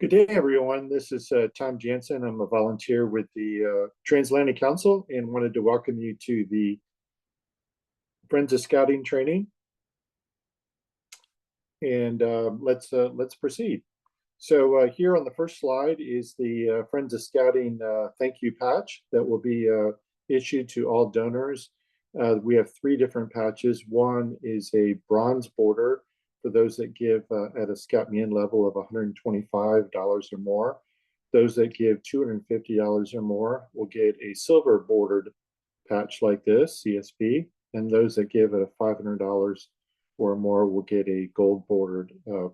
Good day, everyone. This is Tom Jansen. I'm a volunteer with the Transatlantic Council and wanted to welcome you to the Friends of Scouting training. And let's proceed. So here on the first slide is the Friends of Scouting thank you patch that will be issued to all donors. We have three different patches. One is a bronze border for those that give at a Scout Me In level of $125 or more. Those that give $250 or more will get a silver bordered patch like this, CSP, and those that give at a $500 or more will get a gold bordered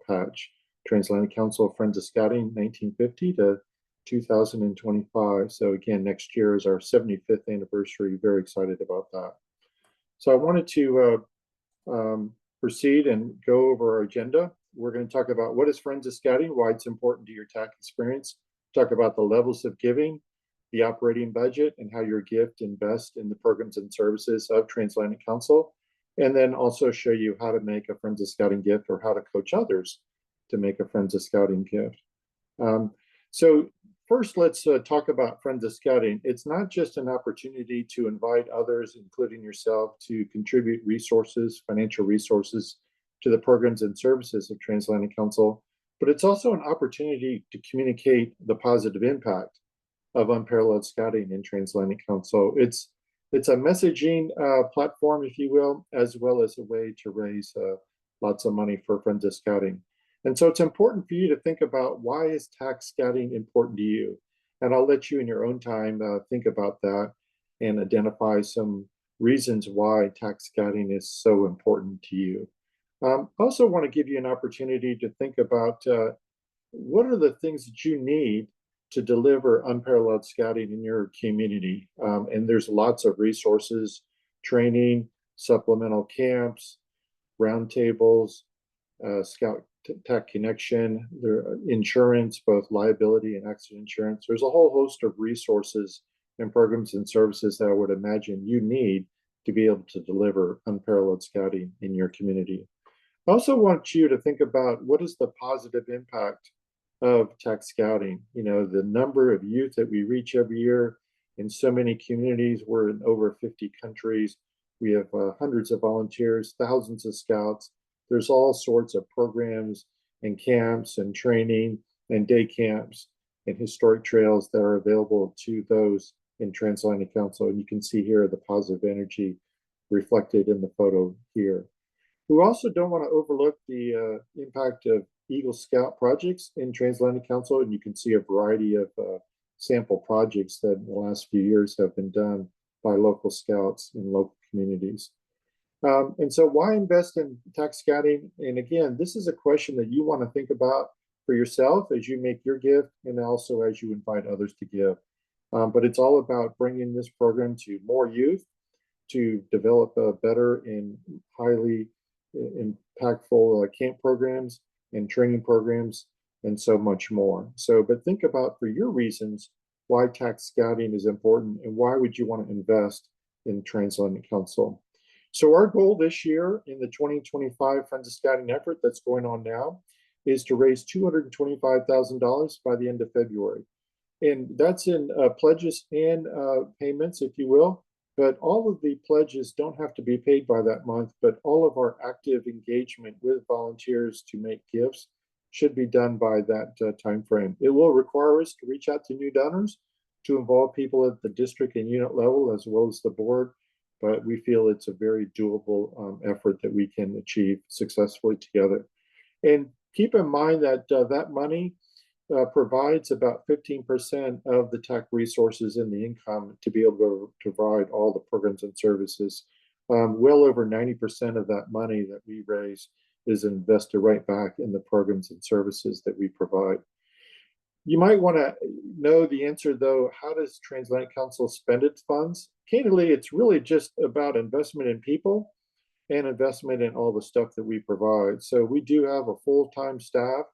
patch. Transatlantic Council Friends of Scouting, 1950 to 2025. So again, next year is our 75th anniversary. Very excited about that. So I wanted to proceed and go over our agenda. We're going to talk about what is Friends of Scouting, why it's important to your TAC experience, talk about the levels of giving, the operating budget, and how your gift invests in the programs and services of Transatlantic Council, and then also show you how to make a Friends of Scouting gift or how to coach others to make a Friends of Scouting gift. So first, let's talk about Friends of Scouting. It's not just an opportunity to invite others, including yourself, to contribute resources, financial resources to the programs and services of Transatlantic Council, but it's also an opportunity to communicate the positive impact of unparalleled scouting in Transatlantic Council. It's a messaging platform, if you will, as well as a way to raise lots of money for Friends of Scouting. And so it's important for you to think about, why is TAC scouting important to you? And I'll let you in your own time think about that and identify some reasons why TAC scouting is so important to you. I also want to give you an opportunity to think about what are the things that you need to deliver unparalleled scouting in your community. And there's lots of resources, training, supplemental camps, roundtables, Scout TAC Connection, their insurance, both liability and accident insurance. There's a whole host of resources and programs and services that I would imagine you need to be able to deliver unparalleled scouting in your community. I also want you to think about, what is the positive impact of TAC scouting? You know, the number of youth that we reach every year in so many communities. We're in over 50 countries. We have hundreds of volunteers, thousands of scouts. There's all sorts of programs and camps and training and day camps and historic trails that are available to those in Transatlantic Council. And you can see here the positive energy reflected in the photo here. We also don't want to overlook the impact of Eagle Scout projects in Transatlantic Council. And you can see a variety of sample projects that in the last few years have been done by local scouts in local communities. And so why invest in TAC scouting? And again, this is a question that you want to think about for yourself as you make your gift and also as you invite others to give. But it's all about bringing this program to more youth, to develop better and highly impactful camp programs and training programs and so much more. So, but think about, for your reasons, why TAC scouting is important and why would you want to invest in Transatlantic Council. So our goal this year in the 2025 Friends of Scouting effort that's going on now is to raise $225,000 by the end of February. And that's in pledges and payments, if you will. But all of the pledges don't have to be paid by that month, but all of our active engagement with volunteers to make gifts should be done by that time frame. It will require us to reach out to new donors, to involve people at the district and unit level, as well as the board. But we feel it's a very doable effort that we can achieve successfully together. And keep in mind that that money provides about 15% of the TAC resources in the income to be able to provide all the programs and services. Well over 90% of that money that we raise is invested right back in the programs and services that we provide. You might want to know the answer, though. How does Transatlantic Council spend its funds? Candidly, it's really just about investment in people and investment in all the stuff that we provide. So we do have a full-time staff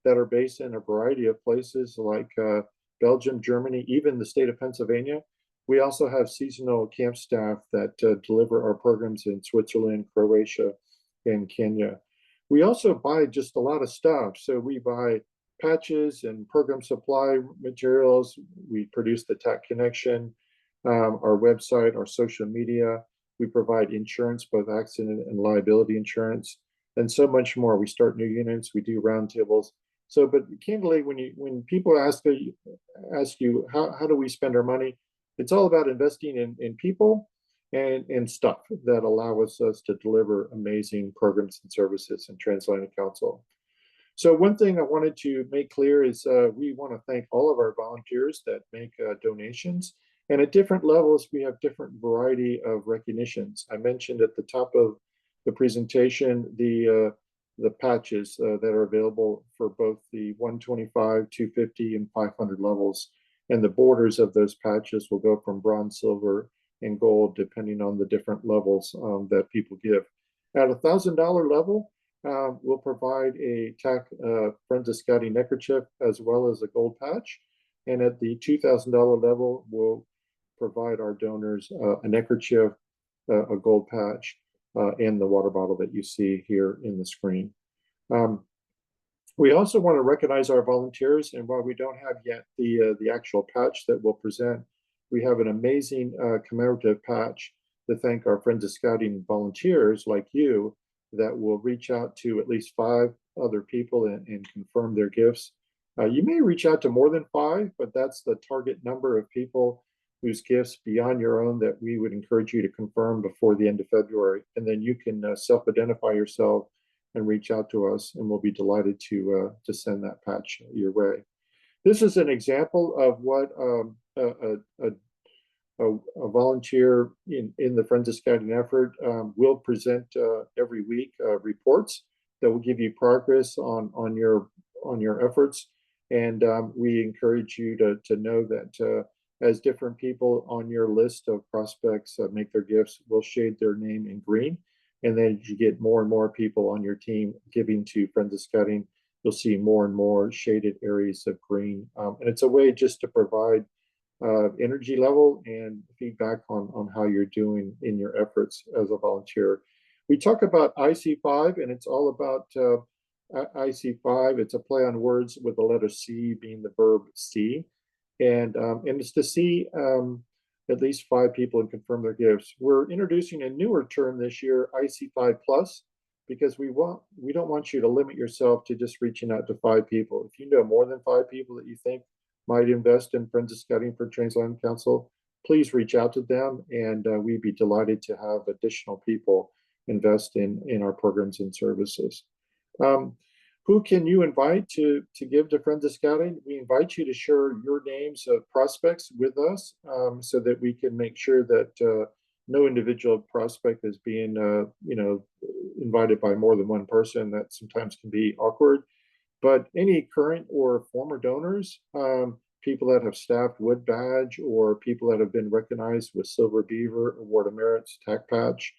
that are based in a variety of places like Belgium, Germany, even the state of Pennsylvania. We also have seasonal camp staff that deliver our programs in Switzerland, Croatia, and Kenya. We also buy just a lot of stuff. So we buy patches and program supply materials. We produce the TAC Connection, our website, our social media. We provide insurance, both accident and liability insurance, and so much more. We start new units. We do roundtables. So, but candidly, when people ask you how do we spend our money, it's all about investing in people and stuff that allow us to deliver amazing programs and services in Transatlantic Council. So one thing I wanted to make clear is we want to thank all of our volunteers that make donations. And at different levels, we have different variety of recognitions. I mentioned at the top of the presentation the patches that are available for both the 125, 250, and 500 levels. And the borders of those patches will go from bronze, silver, and gold, depending on the different levels that people give. At $1,000 level, we'll provide a TAC Friends of Scouting neckerchief as well as a gold patch. And at the $2,000 level, we'll provide our donors a neckerchief, a gold patch, and the water bottle that you see here in the screen. We also want to recognize our volunteers, and while we don't have yet the actual patch that we'll present, we have an amazing commemorative patch to thank our Friends of Scouting volunteers like you that will reach out to at least 5 other people and confirm their gifts. You may reach out to more than 5, but that's the target number of people whose gifts beyond your own that we would encourage you to confirm before the end of February. And then you can self-identify yourself and reach out to us, and we'll be delighted to send that patch your way. This is an example of what a volunteer in the Friends of Scouting effort will present every week reports that will give you progress on your efforts. And we encourage you to know that as different people on your list of prospects make their gifts, we'll shade their name in green. And then as you get more and more people on your team giving to Friends of Scouting, you'll see more and more shaded areas of green. And it's a way just to provide energy level and feedback on how you're doing in your efforts as a volunteer. We talk about IC5, and it's all about IC5. It's a play on words with the letter C being the verb see. And it's to see at least 5 people and confirm their gifts. We're introducing a newer term this year, IC5 Plus, because we don't want you to limit yourself to just reaching out to 5 people. If you know more than 5 people that you think might invest in Friends of Scouting for Transatlantic Council, please reach out to them, and we'd be delighted to have additional people invest in our programs and services. Who can you invite to give to Friends of Scouting? We invite you to share your names of prospects with us so that we can make sure that no individual prospect is being invited by more than one person. That sometimes can be awkward. But any current or former donors, people that have staffed Wood Badge, or people that have been recognized with Silver Beaver, Award of Merits, TAC Patch,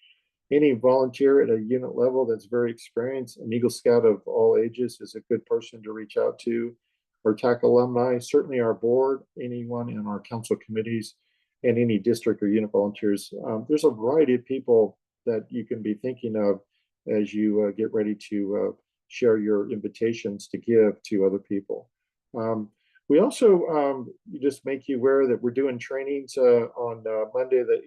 any volunteer at a unit level that's very experienced, an Eagle Scout of all ages is a good person to reach out to, or TAC alumni, certainly our board, anyone in our council committees, and any district or unit volunteers. There's a variety of people that you can be thinking of as you get ready to share your invitations to give to other people. We also just make you aware that we're doing trainings on Monday the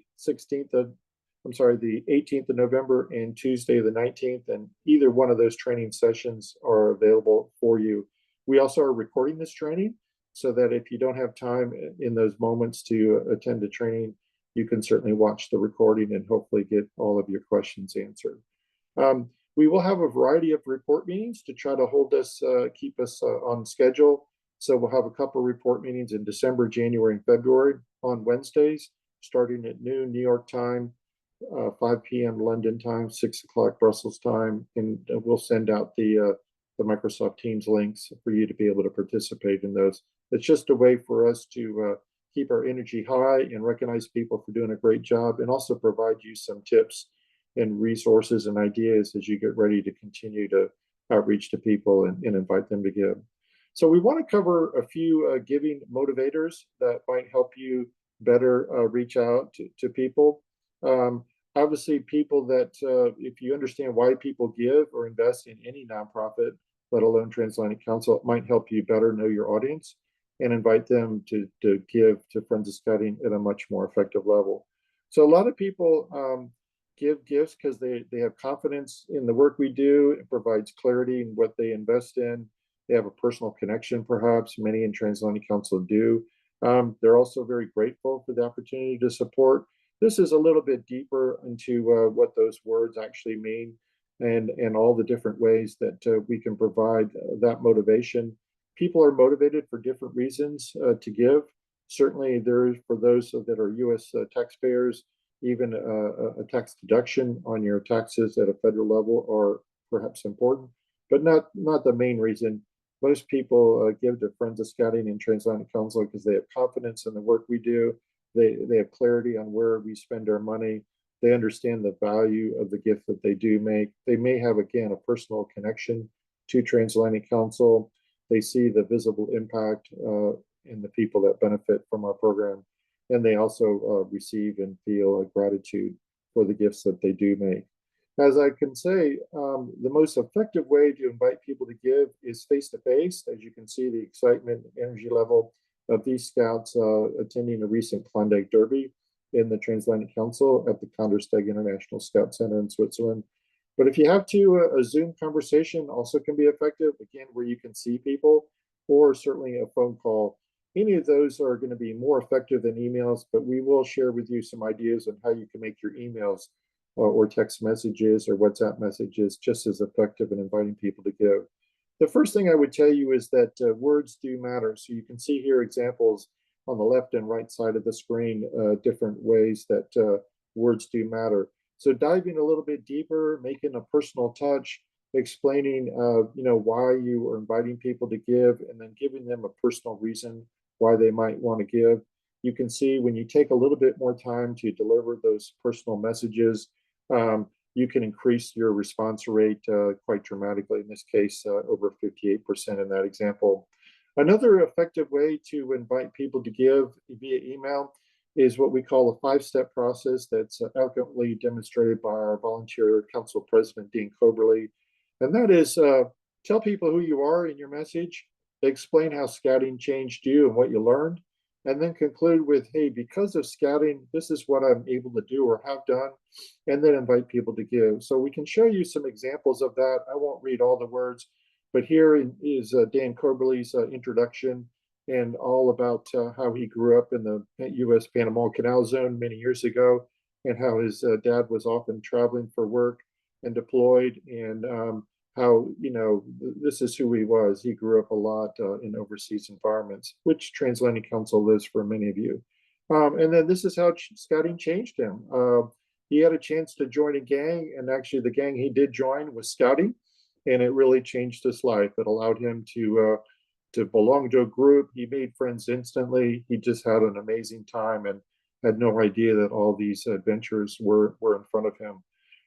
18th of November and Tuesday the 19th, and either one of those training sessions are available for you. We also are recording this training so that if you don't have time in those moments to attend the training, you can certainly watch the recording and hopefully get all of your questions answered. We will have a variety of report meetings to try to hold us, keep us on schedule. So we'll have a couple of report meetings in December, January, and February on Wednesdays, starting at noon New York time, 5 p.m. London time, 6 o'clock Brussels time, and we'll send out the Microsoft Teams links for you to be able to participate in those. It's just a way for us to keep our energy high and recognize people for doing a great job, and also provide you some tips and resources and ideas as you get ready to continue to outreach to people and invite them to give. So we want to cover a few giving motivators that might help you better reach out to people. Obviously, people that, if you understand why people give or invest in any nonprofit, let alone Transatlantic Council. It might help you better know your audience and invite them to give to Friends of Scouting at a much more effective level. So a lot of people give gifts because they have confidence in the work we do. It provides clarity in what they invest in. They have a personal connection, perhaps. Many in Transatlantic Council do. They're also very grateful for the opportunity to support. This is a little bit deeper into what those words actually mean and all the different ways that we can provide that motivation. People are motivated for different reasons to give. Certainly, there is for those that are U.S. Taxpayers, even a tax deduction on your taxes at a federal level are perhaps important, but not the main reason. Most people give to Friends of Scouting and Transatlantic Council because they have confidence in the work we do. They have clarity on where we spend our money. They understand the value of the gift that they do make. They may have, again, a personal connection to Transatlantic Council. They see the visible impact in the people that benefit from our program. And they also receive and feel a gratitude for the gifts that they do make. As I can say, the most effective way to invite people to give is face-to-face. As you can see, the excitement and energy level of these scouts attending a recent Klondike Derby in the Transatlantic Council at the Kandersteg International Scout Center in Switzerland. But if you have to, a Zoom conversation also can be effective, again, where you can see people, or certainly a phone call. Any of those are going to be more effective than emails, but we will share with you some ideas on how you can make your emails or text messages or WhatsApp messages just as effective in inviting people to give. The first thing I would tell you is that words do matter. So you can see here examples on the left and right side of the screen, different ways that words do matter. So diving a little bit deeper, making a personal touch, explaining why you are inviting people to give, and then giving them a personal reason why they might want to give. You can see when you take a little bit more time to deliver those personal messages, you can increase your response rate quite dramatically. In this case, over 58% in that example. Another effective way to invite people to give via email is what we call a 5-step process that's eloquently demonstrated by our volunteer council president, Dean Coberly. And that is tell people who you are in your message, explain how scouting changed you and what you learned, and then conclude with, hey, because of scouting, this is what I'm able to do or have done, and then invite people to give. So we can show you some examples of that. I won't read all the words, but here is Dan Coberly's introduction and all about how he grew up in the U.S. Panama Canal Zone many years ago, and how his dad was often traveling for work and deployed, and how, this is who he was. He grew up a lot in overseas environments, which Transatlantic Council lives for many of you. And then this is how scouting changed him. He had a chance to join a gang, and actually the gang he did join was scouting, and it really changed his life. It allowed him to belong to a group. He made friends instantly. He just had an amazing time and had no idea that all these adventures were in front of him.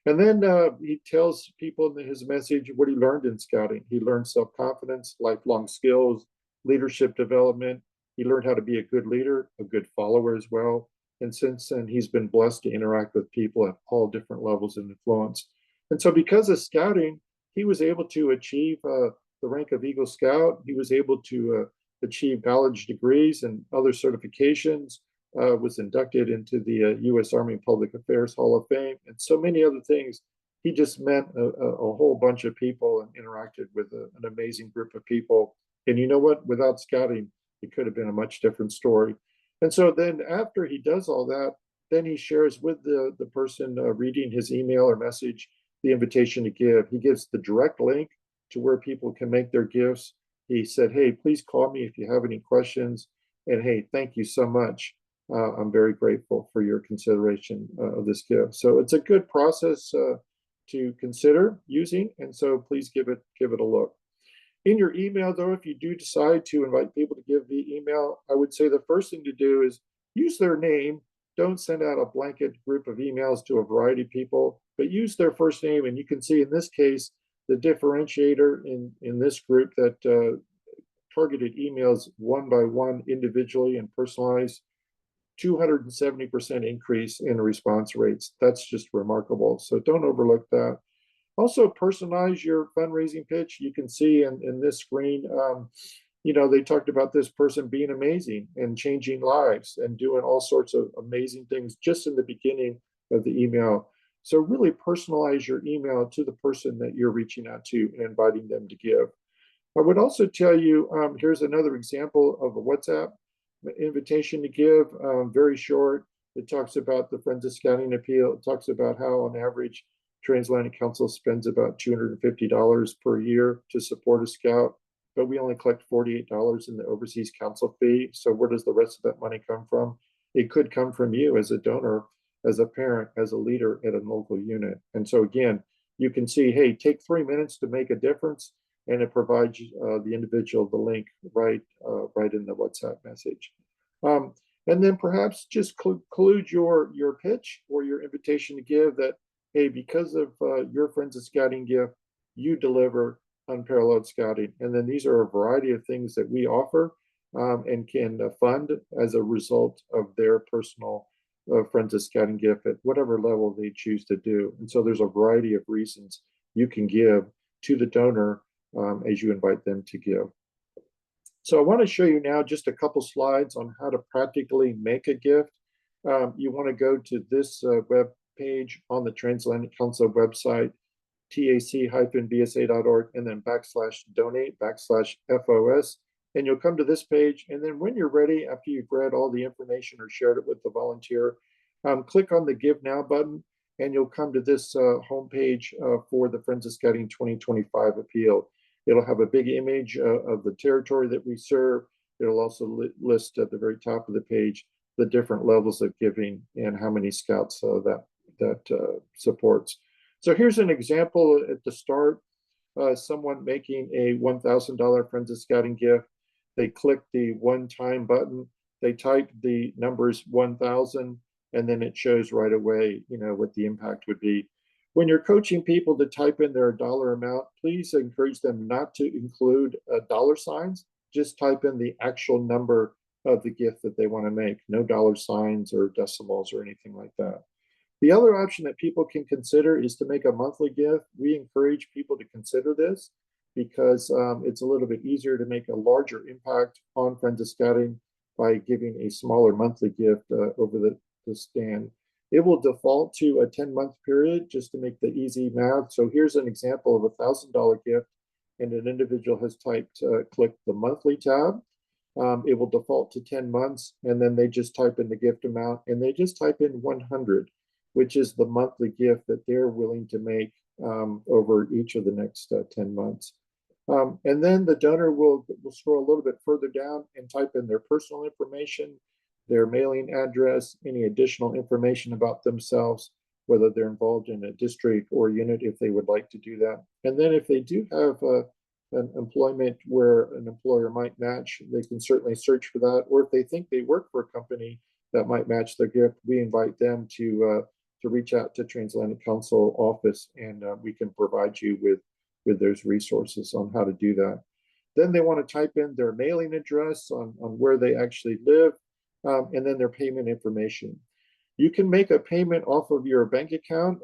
And then he tells people in his message what he learned in scouting. He learned self-confidence, lifelong skills, leadership development. He learned how to be a good leader, a good follower as well. And since then, he's been blessed to interact with people at all different levels of influence. And so because of scouting, he was able to achieve the rank of Eagle Scout. He was able to achieve college degrees and other certifications, was inducted into the U.S. Army Public Affairs Hall of Fame, and so many other things. He just met a whole bunch of people and interacted with an amazing group of people. And you know what? Without scouting, it could have been a much different story. And so then after he does all that, then he shares with the person reading his email or message the invitation to give. He gives the direct link to where people can make their gifts. He said, hey, please call me if you have any questions. And hey, thank you so much. I'm very grateful for your consideration of this gift. So it's a good process to consider using. And so please give it a look. In your email, though, if you do decide to invite people to give via email, I would say the first thing to do is use their name. Don't send out a blanket group of emails to a variety of people, but use their first name. And you can see in this case, the differentiator in this group that targeted emails one by one individually and personalized, 270% increase in response rates. That's just remarkable. So don't overlook that. Also personalize your fundraising pitch. You can see in this screen, they talked about this person being amazing and changing lives and doing all sorts of amazing things just in the beginning of the email. So really personalize your email to the person that you're reaching out to and inviting them to give. I would also tell you, here's another example of a WhatsApp invitation to give, very short. It talks about the Friends of Scouting appeal. It talks about how on average, Transatlantic Council spends about $250 per year to support a scout, but we only collect $48 in the overseas council fee. So where does the rest of that money come from? It could come from you as a donor, as a parent, as a leader at a local unit. And so again, you can see, hey, take 3 minutes to make a difference, and it provides the individual the link right in the WhatsApp message. And then perhaps just include your pitch or your invitation to give that, hey, because of your Friends of Scouting gift, you deliver unparalleled scouting. And then these are a variety of things that we offer and can fund as a result of their personal Friends of Scouting gift at whatever level they choose to do. And so there's a variety of reasons you can give to the donor as you invite them to give. So I want to show you now just a couple slides on how to practically make a gift. You want to go to this web page on the Transatlantic Council website, tac-bsa.org, and then /donate/FOS. And you'll come to this page. And then when you're ready, after you've read all the information or shared it with the volunteer, click on the Give Now button, and you'll come to this homepage for the Friends of Scouting 2025 appeal. It'll have a big image of the territory that we serve. It'll also list at the very top of the page the different levels of giving and how many scouts that supports. So here's an example at the start. Someone making a $1,000 Friends of Scouting gift. They click the one-time button. They type the numbers 1,000, and then it shows right away, what the impact would be. When you're coaching people to type in their dollar amount, please encourage them not to include dollar signs. Just type in the actual number of the gift that they want to make. No dollar signs or decimals or anything like that. The other option that people can consider is to make a monthly gift. We encourage people to consider this because it's a little bit easier to make a larger impact on Friends of Scouting by giving a smaller monthly gift over the span. It will default to a 10-month period just to make the easy math. So here's an example of a $1,000 gift, and an individual has clicked the monthly tab. It will default to 10 months, and then they just type in the gift amount, and they just type in 100, which is the monthly gift that they're willing to make over each of the next 10 months. And then the donor will scroll a little bit further down and type in their personal information, their mailing address, any additional information about themselves, whether they're involved in a district or unit if they would like to do that. And then if they do have an employment where an employer might match, they can certainly search for that. Or if they think they work for a company that might match their gift, we invite them to reach out to Transatlantic Council office, and we can provide you with those resources on how to do that. Then they want to type in their mailing address on where they actually live, and then their payment information. You can make a payment off of your bank account,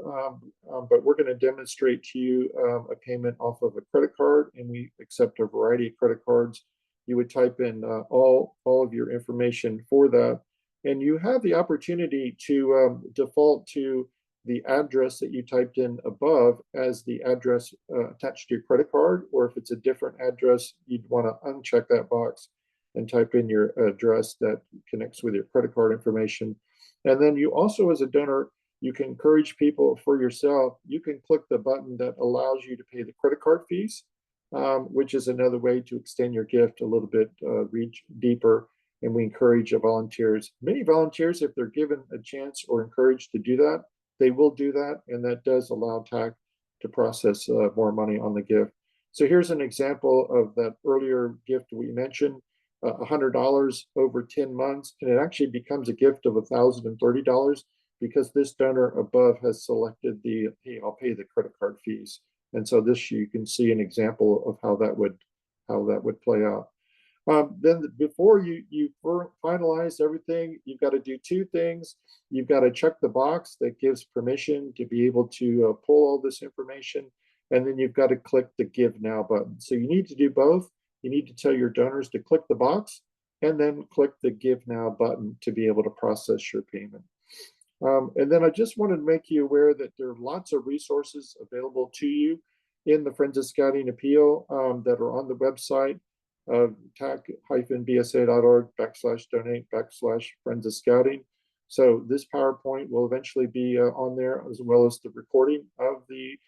but we're going to demonstrate to you a payment off of a credit card, and we accept a variety of credit cards. You would type in all of your information for that, and you have the opportunity to default to the address that you typed in above as the address attached to your credit card, or if it's a different address, you'd want to uncheck that box and type in your address that connects with your credit card information. And then you also, as a donor, you can encourage people for yourself. You can click the button that allows you to pay the credit card fees, which is another way to extend your gift a little bit, reach deeper. And we encourage volunteers. Many volunteers, if they're given a chance or encouraged to do that, they will do that. And that does allow TAC to process more money on the gift. So here's an example of that earlier gift we mentioned. $100 over 10 months, and it actually becomes a gift of $1,030 because this donor above has selected the, hey, I'll pay the credit card fees. And so this, you can see an example of how that would play out. Then before you finalize everything, you've got to do two things. You've got to check the box that gives permission to be able to pull all this information. and then you've got to click the Give Now button. So you need to do both. You need to tell your donors to click the box and then click the Give Now button to be able to process your payment. And then I just wanted to make you aware that there are lots of resources available to you in the Friends of Scouting Appeal that are on the website, tac-bsa.org/donate/Friends of Scouting. So this PowerPoint will eventually be on there, as well as the recording of the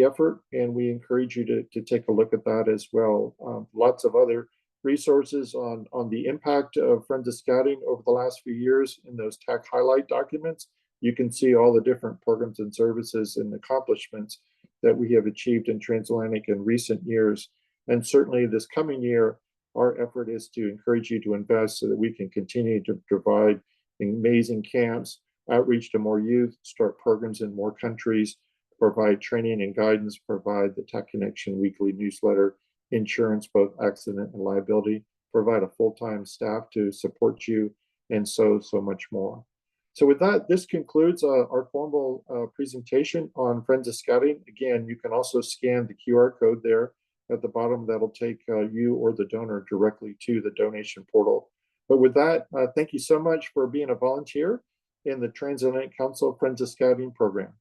effort, and we encourage you to take a look at that as well. Lots of other resources on the impact of Friends of Scouting over the last few years in those TAC highlight documents. You can see all the different programs and services and accomplishments that we have achieved in Transatlantic in recent years. And certainly this coming year, our effort is to encourage you to invest so that we can continue to provide amazing camps, outreach to more youth, start programs in more countries, provide training and guidance, provide the Tech Connection weekly newsletter, insurance, both accident and liability, provide a full-time staff to support you, and so much more. So with that, this concludes our formal presentation on Friends of Scouting. Again, you can also scan the QR code there at the bottom. That'll take you or the donor directly to the donation portal. But with that, thank you so much for being a volunteer in the Transatlantic Council Friends of Scouting program.